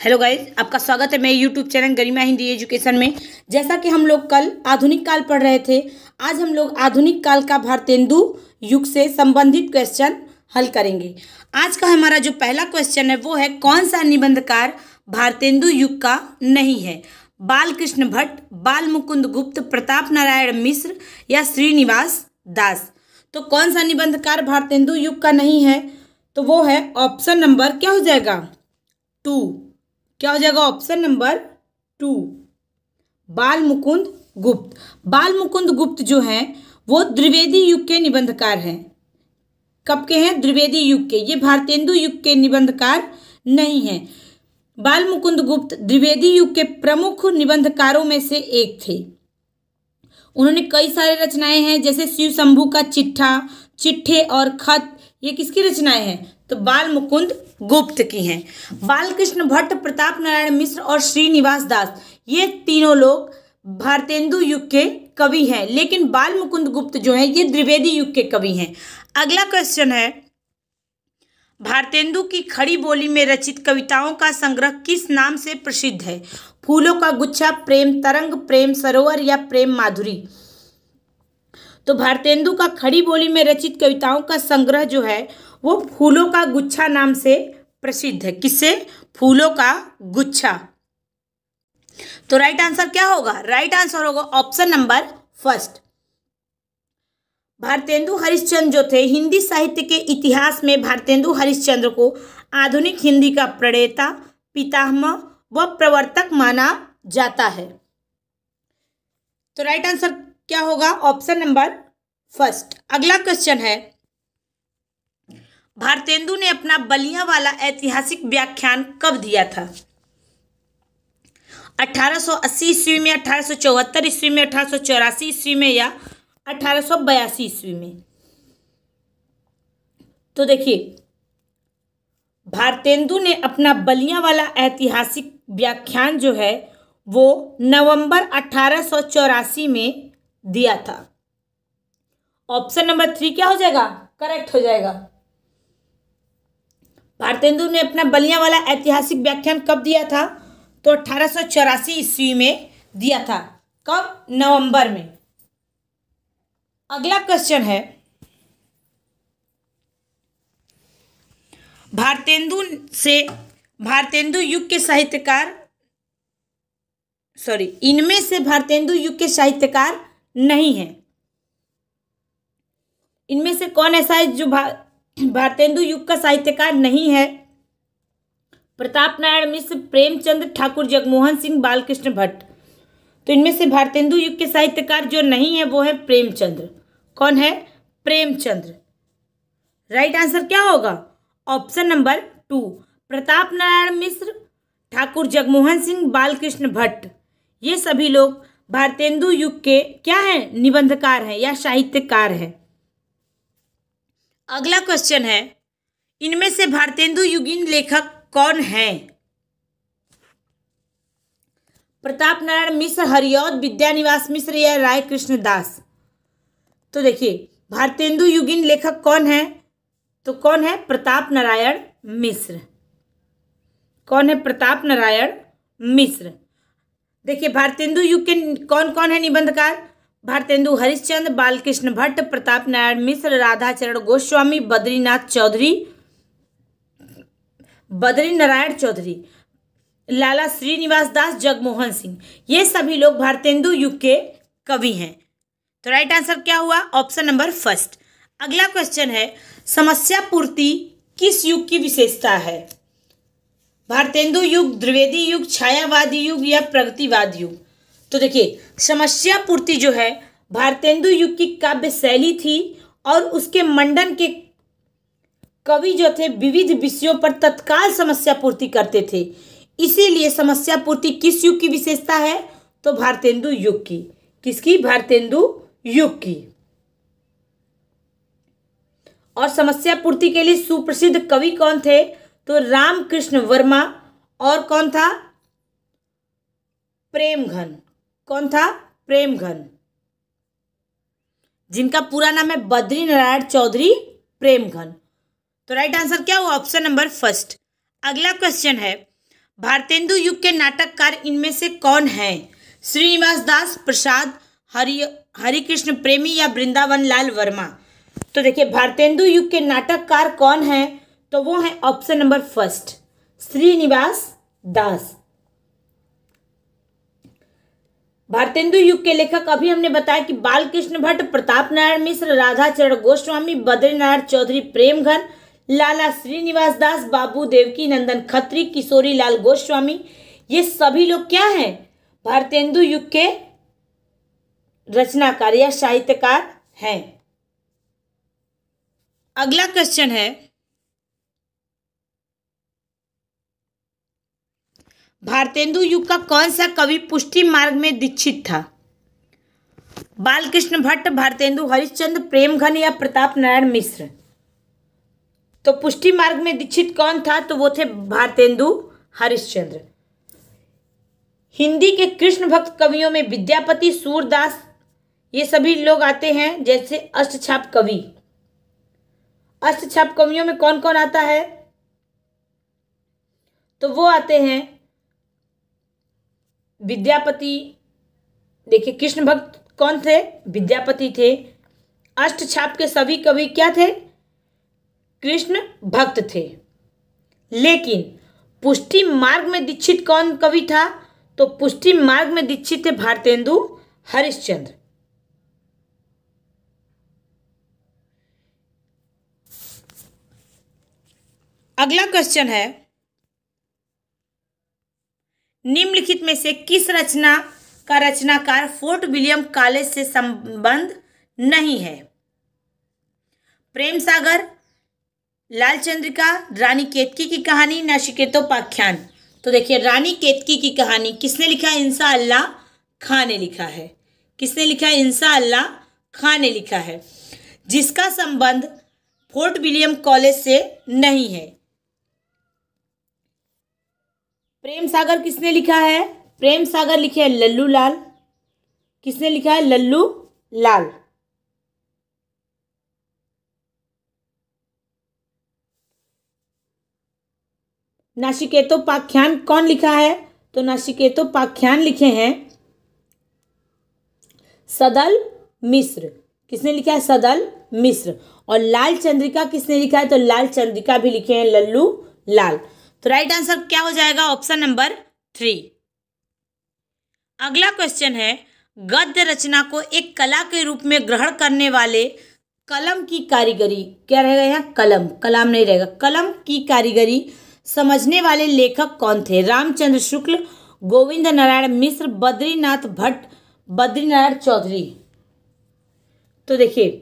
Hello guys, आपका स्वागत है मेरे यूट्यूब चैनल गरिमा हिंदी एजुकेशन में। जैसा कि हम लोग कल आधुनिक काल पढ़ रहे थे, आज हम लोग आधुनिक काल का भारतेंदु युग से संबंधित क्वेश्चन हल करेंगे। आज का हमारा जो पहला क्वेश्चन है वो है, कौन सा निबंधकार भारतेंदु युग का नहीं है? बालकृष्ण भट्ट, बाल मुकुंद गुप्त, प्रताप नारायण मिश्र या श्रीनिवास दास। तो कौन सा निबंधकार भारतेंदु युग का नहीं है? तो वो है ऑप्शन नंबर क्या हो जाएगा? 2। क्या हो जाएगा? ऑप्शन नंबर 2, बाल मुकुंद गुप्त। बाल मुकुंद गुप्त जो हैं वो द्विवेदी युग के निबंधकार हैं। कब के हैं? द्विवेदी युग के। ये भारतेंदु युग के निबंधकार नहीं हैं। बाल मुकुंद गुप्त द्विवेदी युग के प्रमुख निबंधकारों में से एक थे। उन्होंने कई सारे रचनाएं हैं, जैसे शिव शंभू का चिट्ठे और खत। ये किसकी रचनाएं हैं? तो बाल मुकुंद गुप्त की हैं। बालकृष्ण भट्ट, प्रताप नारायण मिश्र और श्रीनिवास दास, ये तीनों लोग भारतेंदु युग के कवि हैं, लेकिन बाल मुकुंद गुप्त जो है ये द्विवेदी युग के कवि हैं। अगला क्वेश्चन है, भारतेंदु की खड़ी बोली में रचित कविताओं का संग्रह किस नाम से प्रसिद्ध है? फूलों का गुच्छा, प्रेम तरंग, प्रेम सरोवर या प्रेम माधुरी। तो भारतेंदु का खड़ी बोली में रचित कविताओं का संग्रह जो है वो फूलों का गुच्छा नाम से प्रसिद्ध है। किससे? फूलों का गुच्छा। तो राइट आंसर क्या होगा? राइट आंसर होगा option number first. Bharatendu Harishchandra जो थे, हिंदी साहित्य के इतिहास में भारतेंदु हरिश्चंद्र को आधुनिक हिंदी का प्रणेता, पितामह व प्रवर्तक माना जाता है। तो राइट आंसर क्या होगा? Option number first. अगला क्वेश्चन है, भारतेंदु ने अपना बलिया वाला ऐतिहासिक व्याख्यान कब दिया था? 1880 ईस्वी में, 1874 ईस्वी में, 1884 ईस्वी में या 1882 ईस्वी में। तो देखिए, भारतेंदु ने अपना बलिया वाला ऐतिहासिक व्याख्यान जो है वो नवंबर 1884 में दिया था। ऑप्शन नंबर 3 क्या हो जाएगा? करेक्ट हो जाएगा। भारतेंदु ने अपना बलिया वाला ऐतिहासिक व्याख्यान कब दिया था? तो 1884 ईस्वी में दिया था। कब? नवंबर में। अगला क्वेश्चन है, भारतेंदु युग के साहित्यकार इनमें से भारतेंदु युग के साहित्यकार नहीं है। इनमें से कौन ऐसा है जो भारतेंदु युग का साहित्यकार नहीं है? प्रताप नारायण मिश्र, प्रेमचंद, ठाकुर जगमोहन सिंह, बालकृष्ण भट्ट। तो इनमें से भारतेंदु युग के साहित्यकार जो नहीं है वो है प्रेमचंद्र। कौन है? प्रेमचंद्र। राइट आंसर क्या होगा? ऑप्शन नंबर 2, प्रताप नारायण मिश्र, ठाकुर जगमोहन सिंह, बालकृष्ण भट्ट, ये सभी लोग भारतेंदु युग के क्या हैं? निबंधकार हैं या साहित्यकार हैं। अगला क्वेश्चन है, इनमें से भारतेंदु युगीन लेखक कौन है? प्रताप नारायण मिश्र, हरिऔध विद्यानिवास मिश्र या राय कृष्ण दास। तो देखिए, भारतेंदु युगीन लेखक कौन है? तो कौन है? प्रताप नारायण मिश्र। कौन है? प्रताप नारायण मिश्र। देखिए, भारतेंदु युग के कौन कौन है निबंधकार? भारतेंदु हरिश्चंद्र, बालकृष्ण भट्ट, प्रताप नारायण मिश्र, राधाचरण गोस्वामी, बद्री नारायण चौधरी, लाला श्रीनिवास दास, जगमोहन सिंह, ये सभी लोग भारतेंदु युग के कवि हैं। तो राइट आंसर क्या हुआ? Option number first. अगला क्वेश्चन है, समस्या पूर्ति किस युग की विशेषता है? भारतेंदु युग, द्विवेदी युग, छायावादी युग या प्रगतिवाद युग। तो देखिए, समस्या पूर्ति जो है भारतेंदु युग की काव्य शैली थी और उसके मंडन के कवि जो थे विविध विषयों पर तत्काल समस्या पूर्ति करते थे। इसीलिए समस्या पूर्ति किस युग की विशेषता है? तो भारतेंदु युग की। किसकी? भारतेंदु युग की। और समस्या पूर्ति के लिए सुप्रसिद्ध कवि कौन थे? तो रामकृष्ण वर्मा और कौन था? प्रेमघन। कौन था? प्रेमघन, जिनका पूरा नाम है बद्री नारायण चौधरी प्रेमघन। तो राइट आंसर क्या हुआ? Option number first. अगला क्वेश्चन है, भारतेंदु युग के नाटककार इनमें से कौन है? श्रीनिवास दास, प्रसाद, हरिकृष्ण प्रेमी या वृंदावन लाल वर्मा? तो देखिए भारतेंदु युग के नाटककार कौन है, तो वो है ऑप्शन नंबर फर्स्ट, श्रीनिवास दास। भारतेंदु युग के लेखक अभी हमने बताया कि बालकृष्ण भट्ट, प्रताप नारायण मिश्र, राधाचरण गोस्वामी, बद्रीनारायण चौधरी प्रेमघन, लाला श्रीनिवास दास, बाबू देवकी नंदन खत्री, किशोरी लाल गोस्वामी। ये सभी लोग क्या हैं? भारतेंदु युग के रचनाकार या साहित्यकार हैं। अगला क्वेश्चन है, भारतेंदु युग का कौन सा कवि पुष्टि मार्ग में दीक्षित था? बालकृष्ण भट्ट, भारतेंदु हरिश्चंद्र, प्रेमघन या प्रताप नारायण मिश्र? तो पुष्टि मार्ग में दीक्षित कौन था? तो वो थे भारतेंदु हरिश्चंद्र। हिंदी के कृष्ण भक्त कवियों में विद्यापति, सूरदास ये सभी लोग आते हैं, जैसे अष्टछाप कवि। अष्टछाप कवियों में कौन कौन आता है? तो वो आते हैं विद्यापति। देखिए कृष्ण भक्त कौन थे? विद्यापति थे। अष्टछाप के सभी कवि क्या थे? कृष्ण भक्त थे। लेकिन पुष्टि मार्ग में दीक्षित कौन कवि था? तो पुष्टि मार्ग में दीक्षित थे भारतेंदु हरिश्चंद्र। अगला क्वेश्चन है, निम्नलिखित में से किस रचना का रचनाकार फोर्ट विलियम कॉलेज से संबंध नहीं है? प्रेम सागर, लाल चंद्रिका, रानी केतकी की कहानी, नचिकेतोपाख्यान? तो देखिए रानी केतकी की कहानी किसने लिखा है? इंसा अल्लाह खां ने लिखा है। किसने लिखा है? इंसा अल्लाह खां ने लिखा है, जिसका संबंध फोर्ट विलियम कॉलेज से नहीं है। प्रेम सागर किसने लिखा है? प्रेम सागर लिखे है लल्लू लाल। किसने लिखा है? लल्लू लाल। नचिकेतोपाख्यान कौन लिखा है? तो नचिकेतोपाख्यान लिखे हैं सदल मिश्र। किसने लिखा है? सदल मिश्र। और लाल चंद्रिका किसने लिखा है? तो लाल चंद्रिका भी लिखे हैं लल्लू लाल। तो राइट आंसर क्या हो जाएगा? Option number 3। अगला क्वेश्चन है, गद्य रचना को एक कला के रूप में ग्रहण करने वाले कलम की कारीगरी, क्या रहेगा यहाँ? कलम, कलाम नहीं रहेगा। कलम की कारीगरी समझने वाले लेखक कौन थे? रामचंद्र शुक्ल, गोविंद नारायण मिश्र, बद्रीनाथ भट्ट, बद्रीनारायण चौधरी? तो देखिए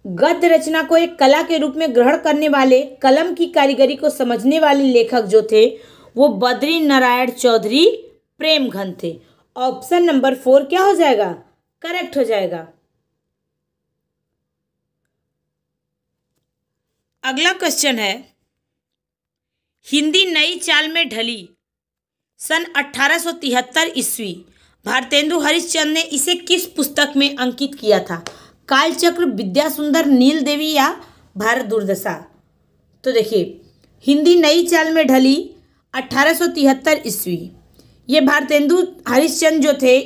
गद्य रचना को एक कला के रूप में ग्रहण करने वाले, कलम की कारीगरी को समझने वाले लेखक जो थे वो बद्रीनारायण चौधरी प्रेमघन थे। ऑप्शन नंबर 4 क्या हो जाएगा? करेक्ट हो जाएगा। अगला क्वेश्चन है, हिंदी नई चाल में ढली सन 1873 ईस्वी। भारतेंदु हरिश्चंद्र ने इसे किस पुस्तक में अंकित किया था? कालचक्र, विद्यासुंदर, नील देवी या भारत दुर्दशा? तो देखिए हिंदी नई चाल में ढली 1873 ईस्वी। ये भारतेंदु हरिश्चंद्र जो थे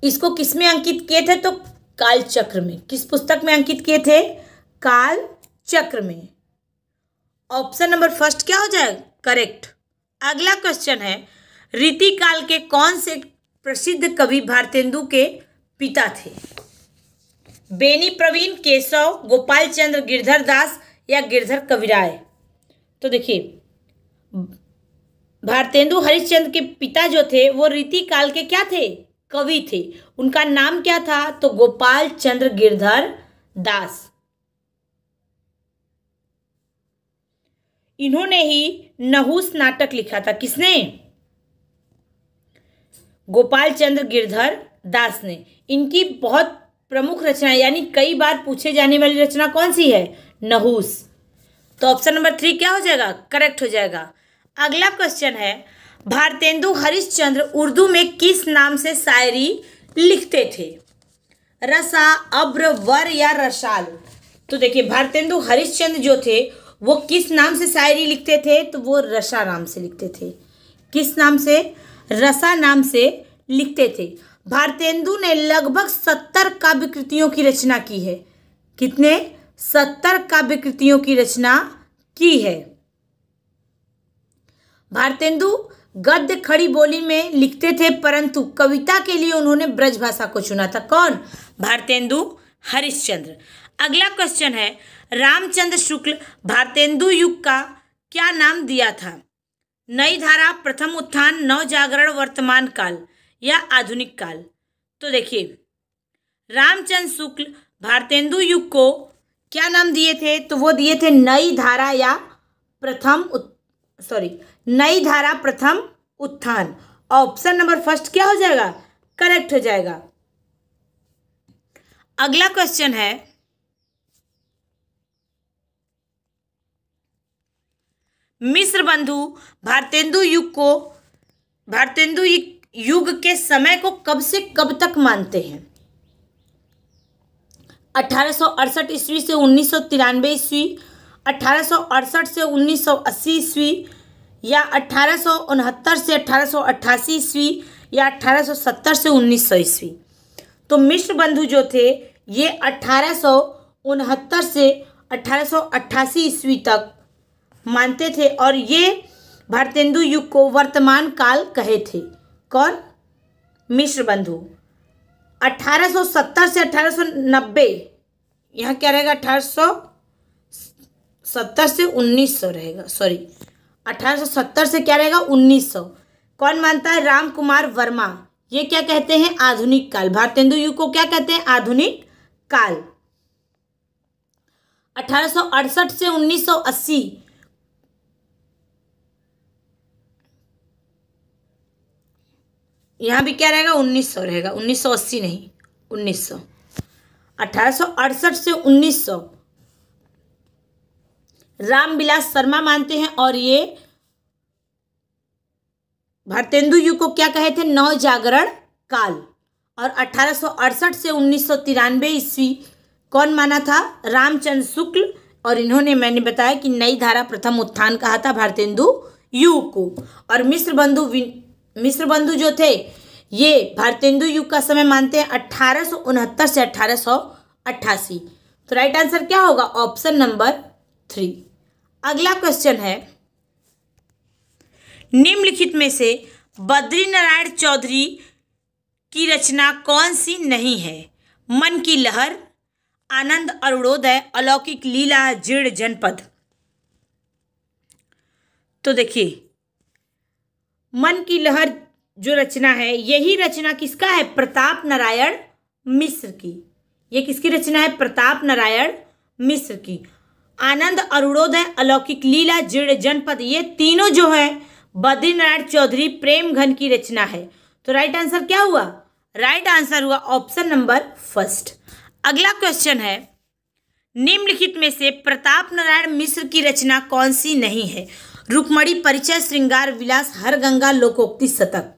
इसको किस में अंकित किए थे? तो कालचक्र में। किस पुस्तक में अंकित किए थे? कालचक्र में। ऑप्शन नंबर फर्स्ट क्या हो जाएगा? करेक्ट। अगला क्वेश्चन है, रीतिकाल के कौन से प्रसिद्ध कवि भारतेंदु के पिता थे? बेनी प्रवीण, केशव, गोपाल चंद्र, गिरधर दास या गिरधर कविराय? तो देखिए भारतेंदु हरिश्चंद्र के पिता जो थे वो रीतिकाल के क्या थे? कवि थे। उनका नाम क्या था? तो गोपाल चंद्र गिरधर दास। इन्होंने ही नहुस नाटक लिखा था। किसने? गोपाल चंद्र गिरधर दास ने। इनकी बहुत प्रमुख रचना यानी कई बार पूछे जाने वाली रचना कौन सी है? नहुस। तो ऑप्शन नंबर 3 क्या हो जाएगा? करेक्ट हो जाएगा। अगला क्वेश्चन है, भारतेंदु हरिश्चंद्र उर्दू में किस नाम से शायरी लिखते थे? रसा, अब्र, वर या रसाल? तो देखिए भारतेंदु हरिश्चंद्र जो थे वो किस नाम से शायरी लिखते थे? तो वो रसा नाम से लिखते थे। किस नाम से? रसा नाम से लिखते थे। भारतेंदु ने लगभग 70 काव्य कृतियों की रचना की है। कितने? 70 काव्य कृतियों की रचना की है। भारतेंदु गद्य खड़ी बोली में लिखते थे, परंतु कविता के लिए उन्होंने ब्रज भाषा को चुना था। कौन? भारतेंदु हरिश्चंद्र। अगला क्वेश्चन है, रामचंद्र शुक्ल भारतेंदु युग का क्या नाम दिया था? नई धारा, प्रथम उत्थान, नव जागरण, वर्तमान काल या आधुनिक काल? तो देखिए रामचंद्र शुक्ल भारतेंदु युग को क्या नाम दिए थे? तो वो दिए थे नई धारा या नई धारा प्रथम उत्थान। ऑप्शन नंबर फर्स्ट क्या हो जाएगा? करेक्ट हो जाएगा। अगला क्वेश्चन है, मिस्र बंधु भारतेंदु युग के समय को कब से कब तक मानते हैं? 1868 ईस्वी से 1993 ईस्वी, 1868 से 1980 ईस्वी या 1869 से 1888 ईस्वी या 1870 से 1900 ईस्वी? तो मिस्र बंधु जो थे ये 1869 से 1888 ईस्वी तक मानते थे और ये भारतेंदु युग को वर्तमान काल कहे थे। कौन? मिस्र बंधु। 1870 से 1890, यहाँ क्या रहेगा? 1870 से 1900 रहेगा। 1870 से क्या रहेगा? 1900। कौन मानता है? राम कुमार वर्मा। ये क्या कहते हैं? आधुनिक काल। भारतेंदु युग को क्या कहते हैं? आधुनिक काल। 1868 से 1980, यहाँ भी क्या रहेगा? 1900 रहेगा। 1980 नहीं, 1900। 1868 से 1900 रामविलास शर्मा मानते हैं और ये भारतेंदु युग को क्या कहे थे? नव जागरण काल। और 1868 से 1993 ईस्वी कौन माना था? रामचंद्र शुक्ल। और इन्होंने, मैंने बताया कि नई धारा प्रथम उत्थान कहा था भारतेंदु युग को। और मिस्र बंधु जो थे ये भारतेंदु युग का समय मानते हैं 1869 से 1888। तो राइट आंसर क्या होगा? Option number 3। अगला क्वेश्चन है, निम्नलिखित में से बद्री नारायण चौधरी की रचना कौन सी नहीं है? मन की लहर, आनंद अरुणोदय, अलौकिक लीला, जीर्ण जनपद। तो देखिए मन की लहर जो रचना है, यही रचना किसका है? प्रताप नारायण मिश्र की। ये किसकी रचना है? प्रताप नारायण मिश्र की। आनंद अरुणोदय, अलौकिक लीला, जीर्ण जनपद, ये तीनों जो है बद्री नारायण चौधरी प्रेम घन की रचना है। तो राइट आंसर क्या हुआ? राइट आंसर हुआ ऑप्शन नंबर फर्स्ट। अगला क्वेश्चन है, निम्नलिखित में से प्रताप नारायण मिश्र की रचना कौन सी नहीं है? रुक्मणी, परिचय, श्रृंगार विलास, हरगंगा, लोकोक्ति शतक।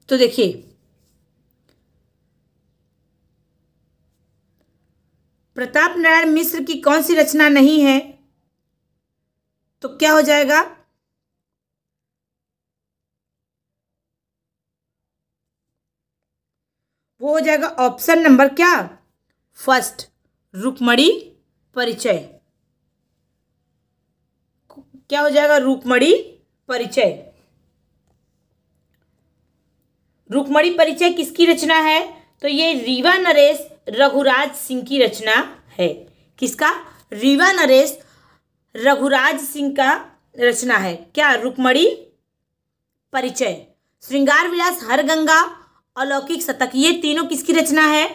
तो देखिए प्रताप नारायण मिश्र की कौन सी रचना नहीं है? तो क्या हो जाएगा? वो हो जाएगा ऑप्शन नंबर क्या? फर्स्ट, रुक्मणी परिचय। क्या हो जाएगा? रुक्मणी परिचय। रुक्मणी परिचय किसकी रचना है? तो ये रीवा नरेश रघुराज सिंह की रचना है। किसका? रीवा नरेश रघुराज सिंह का रचना है। क्या? रुक्मणी परिचय। श्रृंगार विलास, हरगंगा, अलौकिक शतक, ये तीनों किसकी रचना है?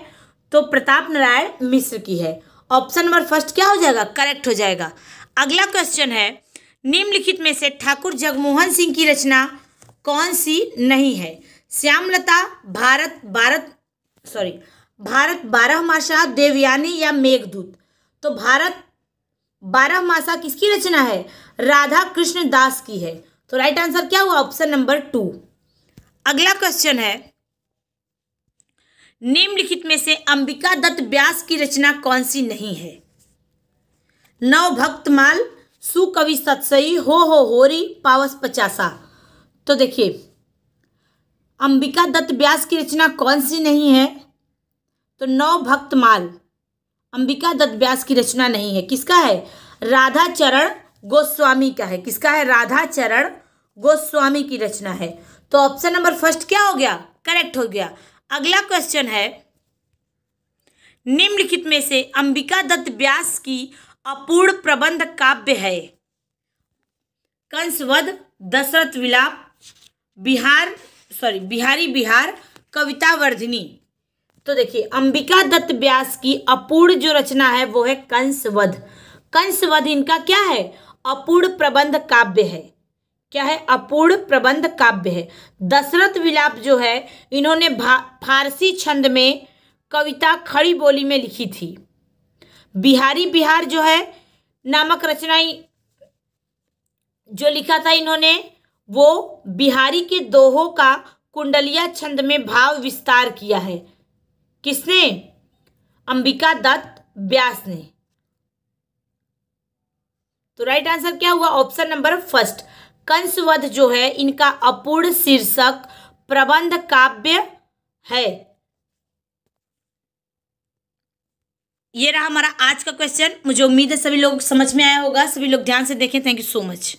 तो प्रताप नारायण मिश्र की है। ऑप्शन नंबर फर्स्ट क्या हो जाएगा? करेक्ट हो जाएगा। अगला क्वेश्चन है, निम्नलिखित में से ठाकुर जगमोहन सिंह की रचना कौन सी नहीं है? श्यामलता, भारत बारहमासा, देवयानी या मेघदूत। तो भारत बारहमासा किसकी रचना है? राधा कृष्ण दास की है। तो राइट आंसर क्या हुआ? Option number 2। अगला क्वेश्चन है, निम्नलिखित में से अंबिका दत्त व्यास की रचना कौन सी नहीं है? नव भक्तमाल, सुकवि सतसई, हो होरी, पावस पचासा। तो देखिए, अंबिका दत्त व्यास की रचना कौन सी नहीं है? तो नव भक्तमाल अंबिका दत्त व्यास की रचना नहीं है। किसका है? राधा चरण गोस्वामी का है। किसका है? राधा चरण गोस्वामी की रचना है। तो ऑप्शन नंबर फर्स्ट क्या हो गया? करेक्ट हो गया। अगला क्वेश्चन है, निम्नलिखित में से अंबिका दत्त व्यास की अपूर्ण प्रबंध काव्य है? कंसवध, दशरथ विलाप, बिहारी बिहार, कविता वर्धिनी। तो देखिए, अंबिका दत्त व्यास की अपूर्ण जो रचना है वो है कंसवध। कंसवध इनका क्या है? अपूर्ण प्रबंध काव्य है। क्या है? अपूर्ण प्रबंध काव्य है। दशरथ विलाप जो है इन्होंने फारसी छंद में कविता खड़ी बोली में लिखी थी। बिहारी बिहार जो है नामक रचना जो लिखा था इन्होंने, वो बिहारी के दोहों का कुंडलिया छंद में भाव विस्तार किया है। किसने? अंबिका दत्त व्यास ने। तो राइट आंसर क्या हुआ? ऑप्शन नंबर फर्स्ट, कंसवध जो है इनका अपूर्ण शीर्षक प्रबंध काव्य है। ये रहा हमारा आज का क्वेश्चन। मुझे उम्मीद है सभी लोग समझ में आया होगा। सभी लोग ध्यान से देखें। Thank you so much.